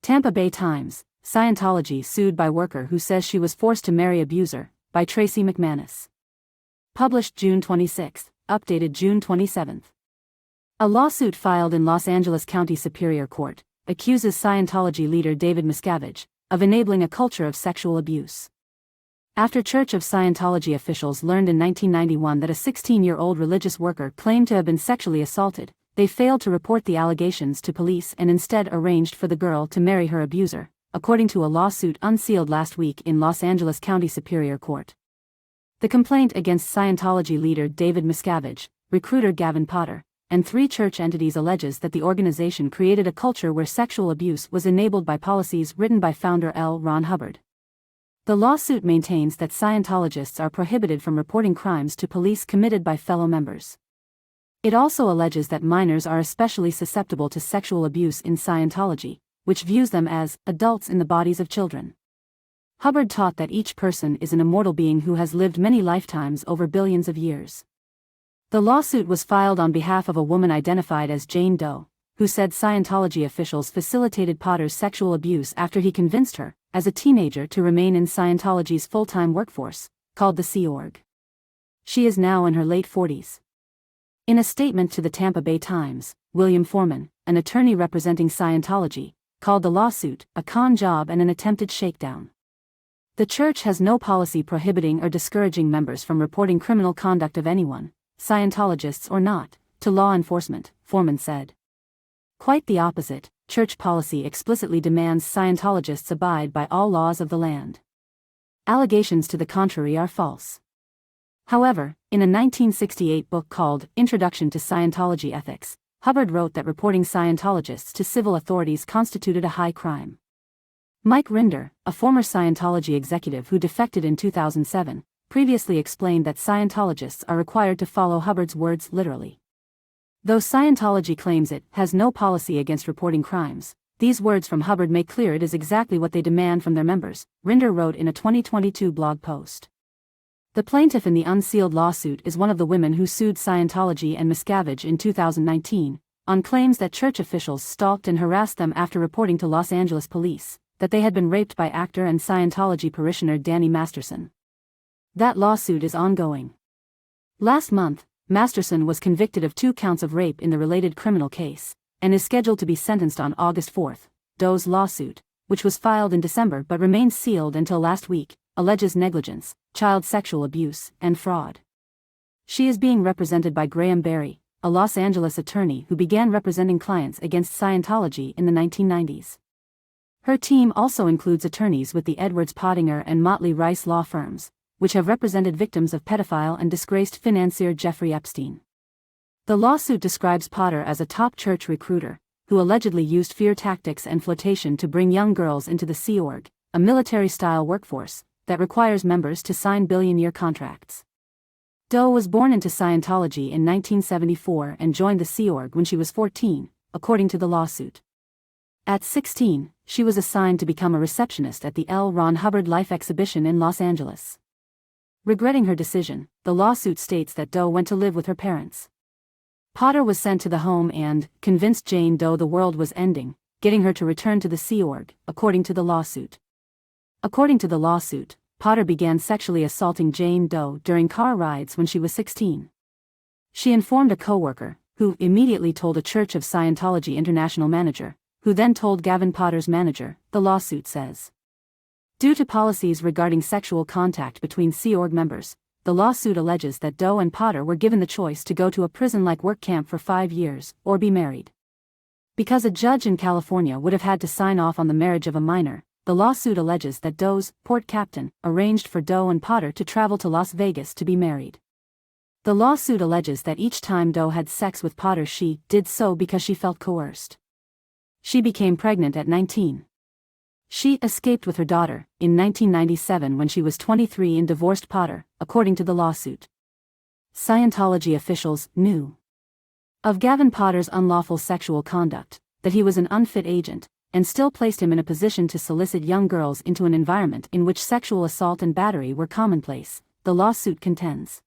Tampa Bay Times, Scientology sued by worker who says she was forced to marry abuser, by Tracey McManus. Published June 26, updated June 27. A lawsuit filed in Los Angeles County Superior Court accuses Scientology leader David Miscavige of enabling a culture of sexual abuse. After Church of Scientology officials learned in 1991 that a 16-year-old religious worker claimed to have been sexually assaulted, they failed to report the allegations to police and instead arranged for the girl to marry her abuser, according to a lawsuit unsealed last week in Los Angeles County Superior Court. The complaint against Scientology leader David Miscavige, recruiter Gavin Potter, and 3 church entities alleges that the organization created a culture where sexual abuse was enabled by policies written by founder L. Ron Hubbard. The lawsuit maintains that Scientologists are prohibited from reporting crimes to police committed by fellow members. It also alleges that minors are especially susceptible to sexual abuse in Scientology, which views them as adults in the bodies of children. Hubbard taught that each person is an immortal being who has lived many lifetimes over billions of years. The lawsuit was filed on behalf of a woman identified as Jane Doe, who said Scientology officials facilitated Potter's sexual abuse after he convinced her, as a teenager, to remain in Scientology's full-time workforce, called the Sea Org. She is now in her late 40s. In a statement to the Tampa Bay Times, William Foreman, an attorney representing Scientology, called the lawsuit a con job and an attempted shakedown. The church has no policy prohibiting or discouraging members from reporting criminal conduct of anyone, Scientologists or not, to law enforcement, Foreman said. Quite the opposite, church policy explicitly demands Scientologists abide by all laws of the land. Allegations to the contrary are false. However, in a 1968 book called Introduction to Scientology Ethics, Hubbard wrote that reporting Scientologists to civil authorities constituted a high crime. Mike Rinder, a former Scientology executive who defected in 2007, previously explained that Scientologists are required to follow Hubbard's words literally. Though Scientology claims it has no policy against reporting crimes, these words from Hubbard make clear it is exactly what they demand from their members, Rinder wrote in a 2022 blog post. The plaintiff in the unsealed lawsuit is one of the women who sued Scientology and Miscavige in 2019, on claims that church officials stalked and harassed them after reporting to Los Angeles police that they had been raped by actor and Scientology parishioner Danny Masterson. That lawsuit is ongoing. Last month, Masterson was convicted of 2 counts of rape in the related criminal case, and is scheduled to be sentenced on August 4. Doe's lawsuit, which was filed in December but remained sealed until last week, alleges negligence, child sexual abuse, and fraud. She is being represented by Graham Barry, a Los Angeles attorney who began representing clients against Scientology in the 1990s. Her team also includes attorneys with the Edwards Pottinger and Motley Rice law firms, which have represented victims of pedophile and disgraced financier Jeffrey Epstein. The lawsuit describes Potter as a top church recruiter, who allegedly used fear tactics and flotation to bring young girls into the Sea Org, a military-style workforce that requires members to sign billion-year contracts. Doe was born into Scientology in 1974 and joined the Sea Org when she was 14, according to the lawsuit. At 16, she was assigned to become a receptionist at the L. Ron Hubbard Life Exhibition in Los Angeles. Regretting her decision, the lawsuit states that Doe went to live with her parents. Potter was sent to the home and convinced Jane Doe the world was ending, getting her to return to the Sea Org, according to the lawsuit. According to the lawsuit, Potter began sexually assaulting Jane Doe during car rides when she was 16. She informed a coworker, who immediately told a Church of Scientology international manager, who then told Gavin Potter's manager, the lawsuit says. Due to policies regarding sexual contact between Sea Org members, the lawsuit alleges that Doe and Potter were given the choice to go to a prison-like work camp for 5 years, or be married. Because a judge in California would have had to sign off on the marriage of a minor, the lawsuit alleges that Doe's port captain arranged for Doe and Potter to travel to Las Vegas to be married. The lawsuit alleges that each time Doe had sex with Potter she did so because she felt coerced. She became pregnant at 19. She escaped with her daughter in 1997 when she was 23 and divorced Potter, according to the lawsuit. Scientology officials knew of Gavin Potter's unlawful sexual conduct, that he was an unfit agent, and still placed him in a position to solicit young girls into an environment in which sexual assault and battery were commonplace, the lawsuit contends.